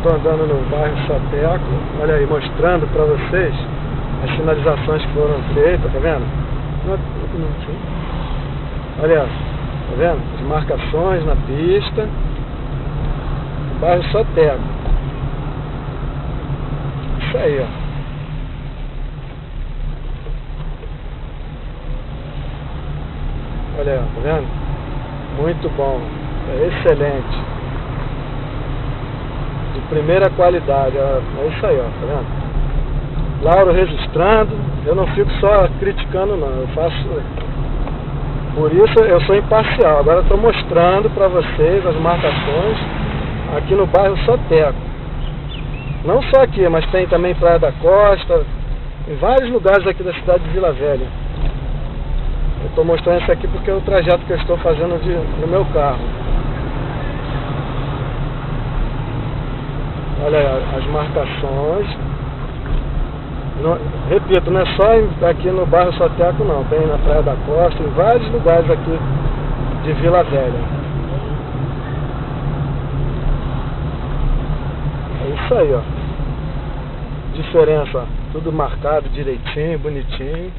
estou andando no bairro Soteco, olha aí, mostrando para vocês as sinalizações que foram feitas, tá vendo? Olha, tá vendo? As marcações na pista, bairro Soteco. Isso aí, ó. Olha, tá vendo? Muito bom, é excelente, de primeira qualidade, ó. É isso aí, ó, tá vendo? Lauro registrando, eu não fico só criticando não, eu faço, por isso eu sou imparcial. Agora estou mostrando para vocês as marcações aqui no bairro Soteco, não só aqui, mas tem também Praia da Costa, em vários lugares aqui da cidade de Vila Velha. Eu estou mostrando isso aqui porque é o trajeto que eu estou fazendo no meu carro. Olha aí, as marcações. Não, repito, não é só aqui no bairro Soteco não, tem na Praia da Costa, em vários lugares aqui de Vila Velha. É isso aí, ó. Diferença, ó. Tudo marcado direitinho, bonitinho.